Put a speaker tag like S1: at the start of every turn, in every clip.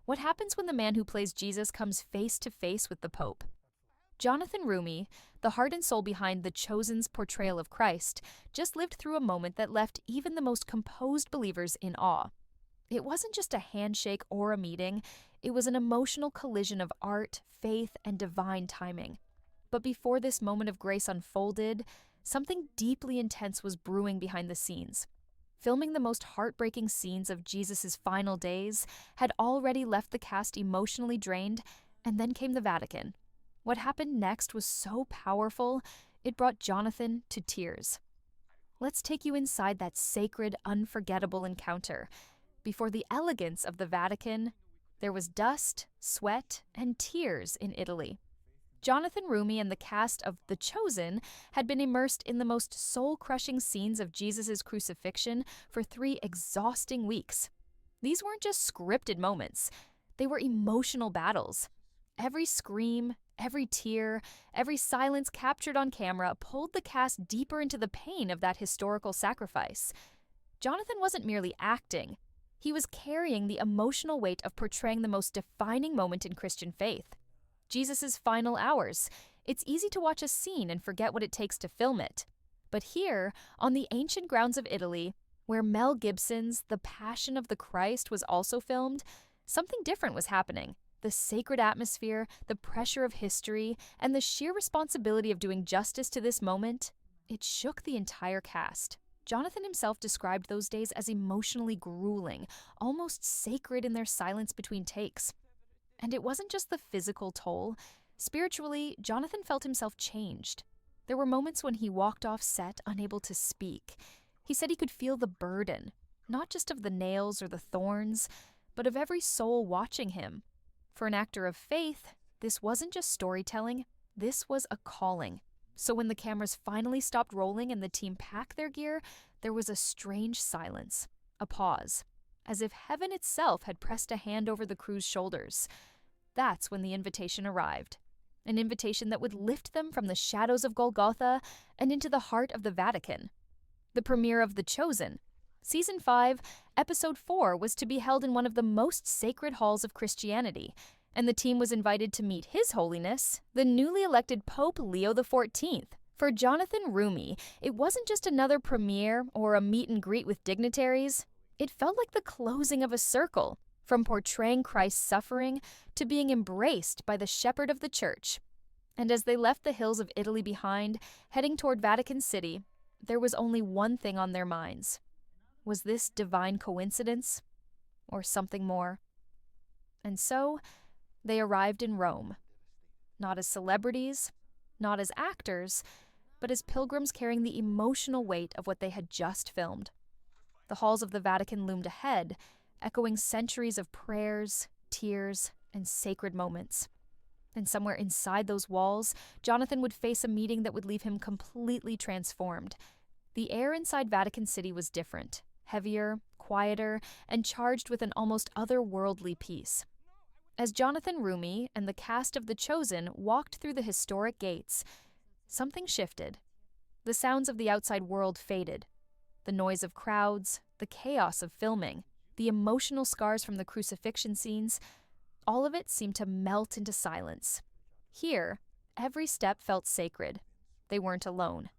S1: What happens when the man who plays Jesus comes face to face with the Pope? Jonathan Roumie, the heart and soul behind The Chosen's portrayal of Christ, just lived through a moment that left even the most composed believers in awe. It wasn't just a handshake or a meeting, it was an emotional collision of art, faith, and divine timing. But before this moment of grace unfolded, something deeply intense was brewing behind the scenes. Filming the most heartbreaking scenes of Jesus' final days had already left the cast emotionally drained, and then came the Vatican. What happened next was so powerful, it brought Jonathan to tears. Let's take you inside that sacred, unforgettable encounter. Before the elegance of the Vatican, there was dust, sweat, and tears in Italy. Jonathan Roumie and the cast of The Chosen had been immersed in the most soul-crushing scenes of Jesus' crucifixion for 3 exhausting weeks. These weren't just scripted moments, they were emotional battles. Every scream, every tear, every silence captured on camera pulled the cast deeper into the pain of that historical sacrifice. Jonathan wasn't merely acting, he was carrying the emotional weight of portraying the most defining moment in Christian faith. Jesus' final hours. It's easy to watch a scene and forget what it takes to film it. But here, on the ancient grounds of Italy, where Mel Gibson's The Passion of the Christ was also filmed, something different was happening. The sacred atmosphere, the pressure of history, and the sheer responsibility of doing justice to this moment, it shook the entire cast. Jonathan himself described those days as emotionally grueling, almost sacred in their silence between takes. And it wasn't just the physical toll. Spiritually, Jonathan felt himself changed. There were moments when he walked off set unable to speak. He said he could feel the burden, not just of the nails or the thorns, but of every soul watching him. For an actor of faith, this wasn't just storytelling, this was a calling. So when the cameras finally stopped rolling and the team packed their gear, there was a strange silence, a pause, as if heaven itself had pressed a hand over the crew's shoulders. That's when the invitation arrived. An invitation that would lift them from the shadows of Golgotha and into the heart of the Vatican. The premiere of The Chosen. Season 5, Episode 4 was to be held in one of the most sacred halls of Christianity, and the team was invited to meet His Holiness, the newly elected Pope Leo XIV. For Jonathan Roumie, it wasn't just another premiere or a meet and greet with dignitaries. It felt like the closing of a circle, from portraying Christ's suffering to being embraced by the shepherd of the church. And as they left the hills of Italy behind, heading toward Vatican City, there was only one thing on their minds. Was this divine coincidence? Or something more? And so, they arrived in Rome. Not as celebrities, not as actors, but as pilgrims carrying the emotional weight of what they had just filmed. The halls of the Vatican loomed ahead, echoing centuries of prayers, tears, and sacred moments. And somewhere inside those walls, Jonathan would face a meeting that would leave him completely transformed. The air inside Vatican City was different, heavier, quieter, and charged with an almost otherworldly peace. As Jonathan Roumie and the cast of The Chosen walked through the historic gates, something shifted. The sounds of the outside world faded. The noise of crowds, the chaos of filming, the emotional scars from the crucifixion scenes, all of it seemed to melt into silence. Here, every step felt sacred. They weren't alone.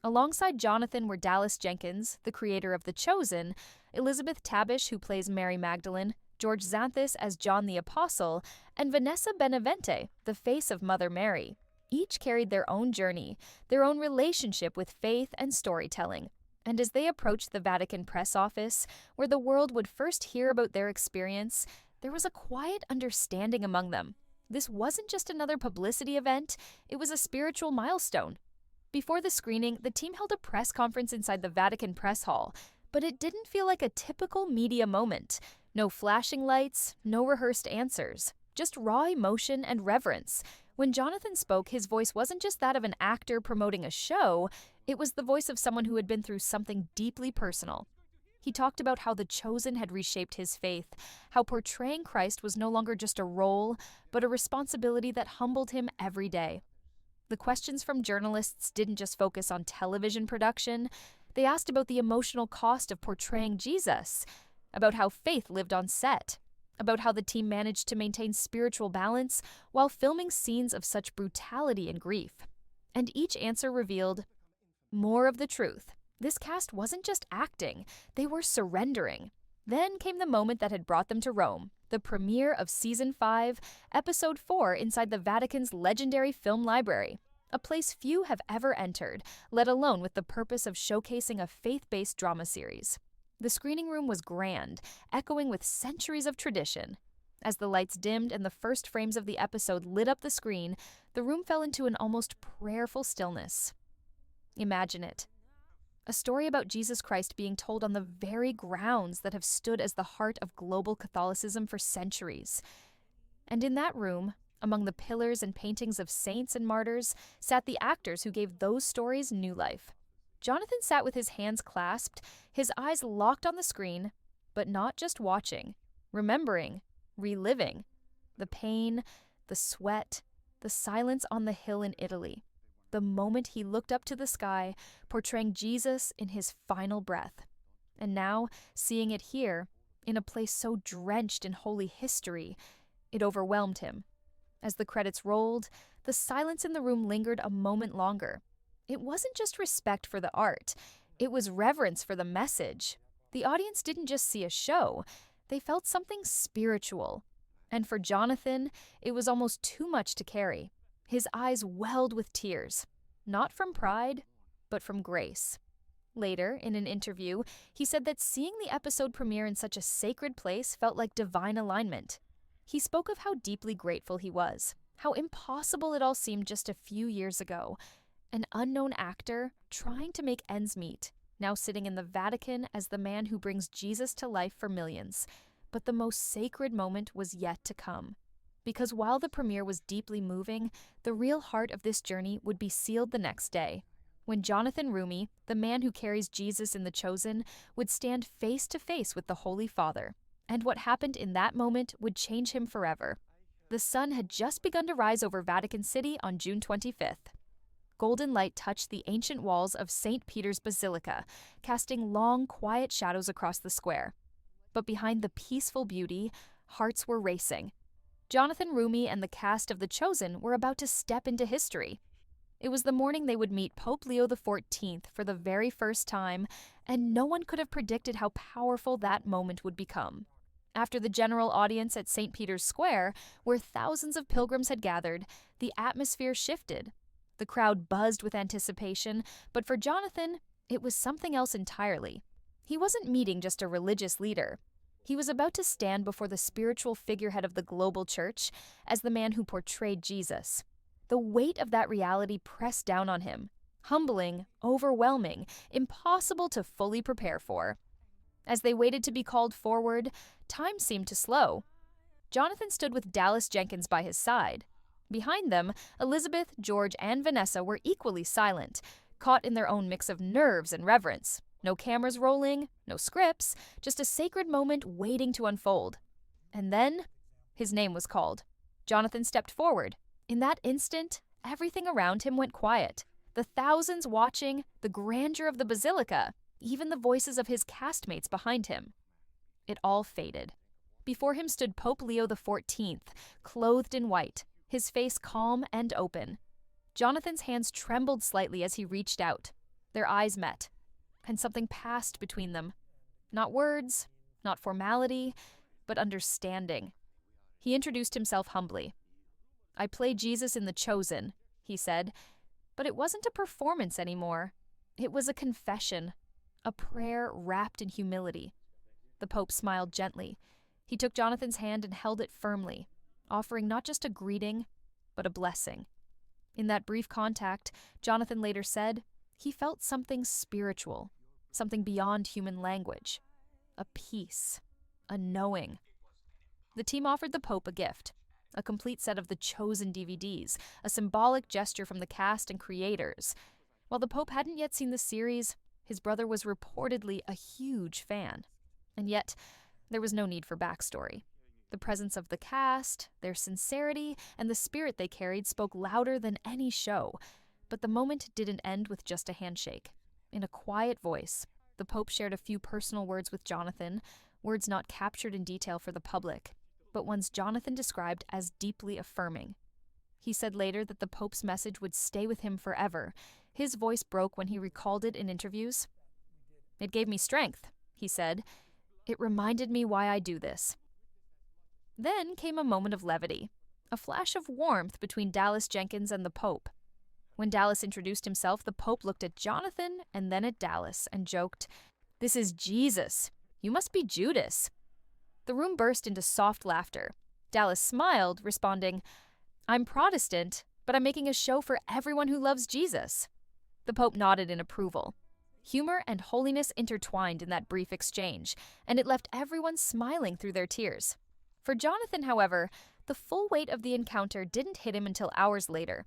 S1: Alongside Jonathan were Dallas Jenkins, the creator of The Chosen, Elizabeth Tabish, who plays Mary Magdalene, George Xanthus as John the Apostle, and Vanessa Benavente, the face of Mother Mary. Each carried their own journey, their own relationship with faith and storytelling. And as they approached the Vatican press office, where the world would first hear about their experience, there was a quiet understanding among them. This wasn't just another publicity event, it was a spiritual milestone. Before the screening, the team held a press conference inside the Vatican press hall, but it didn't feel like a typical media moment. No flashing lights, no rehearsed answers, just raw emotion and reverence. When Jonathan spoke, his voice wasn't just that of an actor promoting a show, it was the voice of someone who had been through something deeply personal. He talked about how The Chosen had reshaped his faith, how portraying Christ was no longer just a role, but a responsibility that humbled him every day. The questions from journalists didn't just focus on television production, they asked about the emotional cost of portraying Jesus, about how faith lived on set, about how the team managed to maintain spiritual balance while filming scenes of such brutality and grief. And each answer revealed more of the truth. This cast wasn't just acting, they were surrendering. Then came the moment that had brought them to Rome, the premiere of Season 5, Episode 4 inside the Vatican's legendary film library, a place few have ever entered, let alone with the purpose of showcasing a faith-based drama series. The screening room was grand, echoing with centuries of tradition. As the lights dimmed and the first frames of the episode lit up the screen, the room fell into an almost prayerful stillness. Imagine it. A story about Jesus Christ being told on the very grounds that have stood as the heart of global Catholicism for centuries. And in that room, among the pillars and paintings of saints and martyrs, sat the actors who gave those stories new life. Jonathan sat with his hands clasped, his eyes locked on the screen, but not just watching, remembering, reliving. The pain, the sweat, the silence on the hill in Italy. The moment he looked up to the sky, portraying Jesus in his final breath. And now, seeing it here, in a place so drenched in holy history, it overwhelmed him. As the credits rolled, the silence in the room lingered a moment longer. It wasn't just respect for the art, it was reverence for the message. The audience didn't just see a show, they felt something spiritual. And for Jonathan, it was almost too much to carry. His eyes welled with tears, not from pride, but from grace. Later, in an interview, he said that seeing the episode premiere in such a sacred place felt like divine alignment. He spoke of how deeply grateful he was, how impossible it all seemed just a few years ago. An unknown actor trying to make ends meet, now sitting in the Vatican as the man who brings Jesus to life for millions. But the most sacred moment was yet to come. Because while the premiere was deeply moving, the real heart of this journey would be sealed the next day, when Jonathan Roumie, the man who carries Jesus in The Chosen, would stand face to face with the Holy Father. And what happened in that moment would change him forever. The sun had just begun to rise over Vatican City on June 25th. Golden light touched the ancient walls of St. Peter's Basilica, casting long, quiet shadows across the square. But behind the peaceful beauty, hearts were racing. Jonathan Roumie and the cast of The Chosen were about to step into history. It was the morning they would meet Pope Leo XIV for the very first time, and no one could have predicted how powerful that moment would become. After the general audience at St. Peter's Square, where thousands of pilgrims had gathered, the atmosphere shifted. The crowd buzzed with anticipation, but for Jonathan, it was something else entirely. He wasn't meeting just a religious leader. He was about to stand before the spiritual figurehead of the global church as the man who portrayed Jesus. The weight of that reality pressed down on him, humbling, overwhelming, impossible to fully prepare for. As they waited to be called forward, time seemed to slow. Jonathan stood with Dallas Jenkins by his side. Behind them, Elizabeth, George, and Vanessa were equally silent, caught in their own mix of nerves and reverence. No cameras rolling, no scripts, just a sacred moment waiting to unfold. And then, his name was called. Jonathan stepped forward. In that instant, everything around him went quiet. The thousands watching, the grandeur of the basilica, even the voices of his castmates behind him. It all faded. Before him stood Pope Leo XIV, clothed in white, his face calm and open. Jonathan's hands trembled slightly as he reached out. Their eyes met, and something passed between them. Not words, not formality, but understanding. He introduced himself humbly. "I play Jesus in The Chosen," he said, but it wasn't a performance anymore. It was a confession, a prayer wrapped in humility. The Pope smiled gently. He took Jonathan's hand and held it firmly, offering not just a greeting, but a blessing. In that brief contact, Jonathan later said, he felt something spiritual, something beyond human language, a peace, a knowing. The team offered the Pope a gift, a complete set of The Chosen DVDs, a symbolic gesture from the cast and creators. While the Pope hadn't yet seen the series, his brother was reportedly a huge fan. And yet, there was no need for backstory. The presence of the cast, their sincerity, and the spirit they carried spoke louder than any show. But the moment didn't end with just a handshake. In a quiet voice, the Pope shared a few personal words with Jonathan, words not captured in detail for the public. but ones Jonathan described as deeply affirming. He said later that the Pope's message would stay with him forever. His voice broke when he recalled it in interviews. "It gave me strength," he said. "It reminded me why I do this." Then came a moment of levity, a flash of warmth between Dallas Jenkins and the Pope. When Dallas introduced himself, the Pope looked at Jonathan and then at Dallas and joked, "This is Jesus. You must be Judas." The room burst into soft laughter. Dallas smiled, responding, "I'm Protestant, but I'm making a show for everyone who loves Jesus." The Pope nodded in approval. Humor and holiness intertwined in that brief exchange, and it left everyone smiling through their tears. For Jonathan, however, the full weight of the encounter didn't hit him until hours later.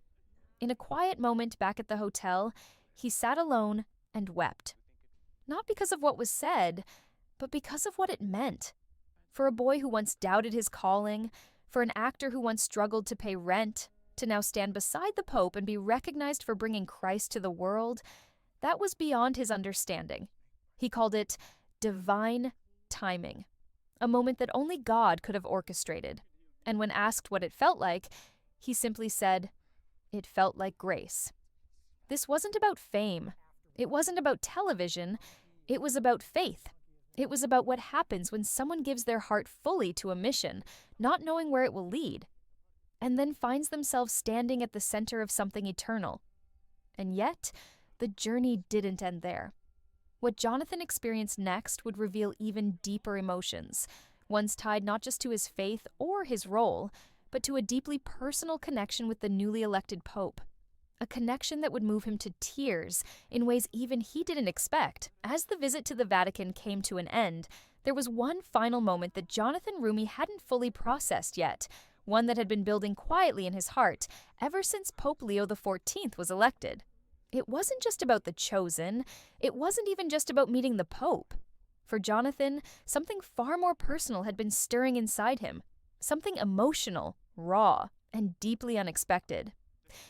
S1: In a quiet moment back at the hotel, he sat alone and wept. Not because of what was said, but because of what it meant. For a boy who once doubted his calling, for an actor who once struggled to pay rent, to now stand beside the Pope and be recognized for bringing Christ to the world, that was beyond his understanding. He called it divine timing, a moment that only God could have orchestrated. And when asked what it felt like, he simply said, "It felt like grace." This wasn't about fame. It wasn't about television. It was about faith. It was about what happens when someone gives their heart fully to a mission, not knowing where it will lead, and then finds themselves standing at the center of something eternal. And yet, the journey didn't end there. What Jonathan experienced next would reveal even deeper emotions, ones tied not just to his faith or his role, but to a deeply personal connection with the newly elected Pope. A connection that would move him to tears in ways even he didn't expect. As the visit to the Vatican came to an end, there was one final moment that Jonathan Roumie hadn't fully processed yet, one that had been building quietly in his heart ever since Pope Leo XIV was elected. It wasn't just about the chosen. It wasn't even just about meeting the Pope. For Jonathan, something far more personal had been stirring inside him, something emotional, raw, and deeply unexpected.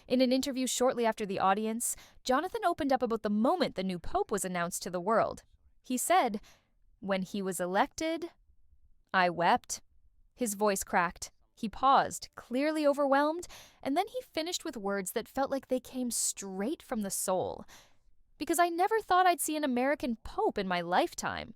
S1: In an interview shortly after the audience, Jonathan opened up about the moment the new Pope was announced to the world. He said, "When he was elected, I wept." His voice cracked. He paused, clearly overwhelmed, and then he finished with words that felt like they came straight from the soul. "Because I never thought I'd see an American Pope in my lifetime."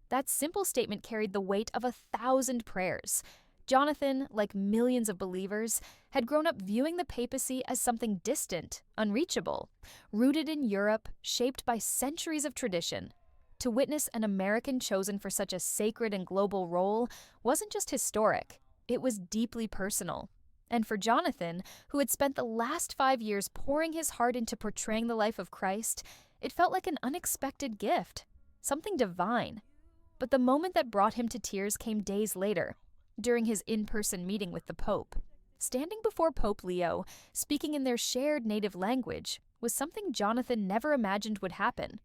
S1: That simple statement carried the weight of 1,000 prayers. Jonathan, like millions of believers, had grown up viewing the papacy as something distant, unreachable, rooted in Europe, shaped by centuries of tradition. To witness an American chosen for such a sacred and global role wasn't just historic, it was deeply personal. And for Jonathan, who had spent the last 5 years pouring his heart into portraying the life of Christ, it felt like an unexpected gift, something divine. But the moment that brought him to tears came days later, during his in-person meeting with the Pope. Standing before Pope Leo, speaking in their shared native language, was something Jonathan never imagined would happen.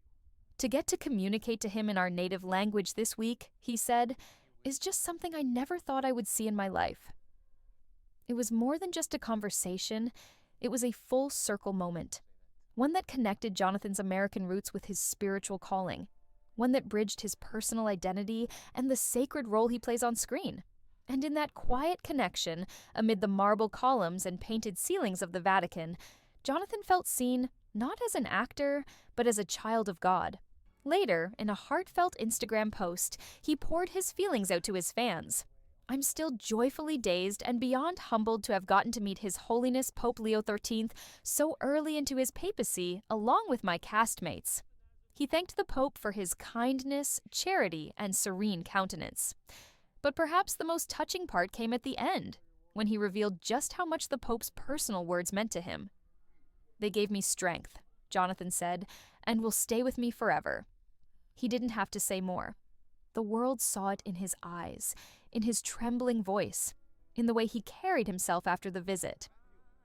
S1: "To get to communicate to him in our native language this week," he said, "is just something I never thought I would see in my life." It was more than just a conversation, it was a full circle moment. One that connected Jonathan's American roots with his spiritual calling. One that bridged his personal identity and the sacred role he plays on screen. And in that quiet connection, amid the marble columns and painted ceilings of the Vatican, Jonathan felt seen not as an actor, but as a child of God. Later, in a heartfelt Instagram post, he poured his feelings out to his fans. "I'm still joyfully dazed and beyond humbled to have gotten to meet His Holiness Pope Leo XIII so early into his papacy, along with my castmates." He thanked the Pope for his kindness, charity, and serene countenance. But perhaps the most touching part came at the end, when he revealed just how much the Pope's personal words meant to him. "They gave me strength," Jonathan said, "and will stay with me forever." He didn't have to say more. The world saw it in his eyes, in his trembling voice, in the way he carried himself after the visit.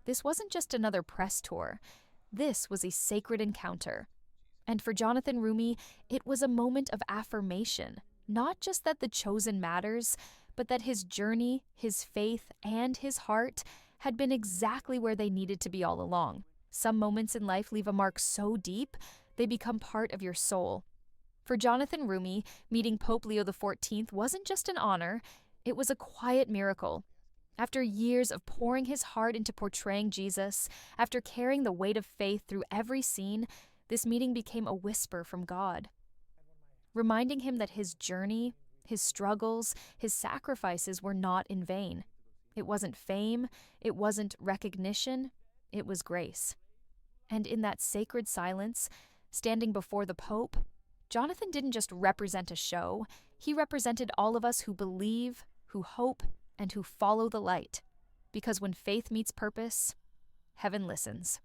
S1: This wasn't just another press tour. This was a sacred encounter. And for Jonathan Roumie, it was a moment of affirmation. Not just that the chosen matters, but that his journey, his faith, and his heart had been exactly where they needed to be all along. Some moments in life leave a mark so deep, they become part of your soul. For Jonathan Roumie, meeting Pope Leo XIV wasn't just an honor, It was a quiet miracle. After years of pouring his heart into portraying Jesus, after carrying the weight of faith through every scene, this meeting became a whisper from God, reminding him that his journey, his struggles, his sacrifices were not in vain. It wasn't fame, it wasn't recognition, it was grace. And in that sacred silence, standing before the Pope, Jonathan didn't just represent a show, he represented all of us who believe, who hope, and who follow the light. Because when faith meets purpose, heaven listens.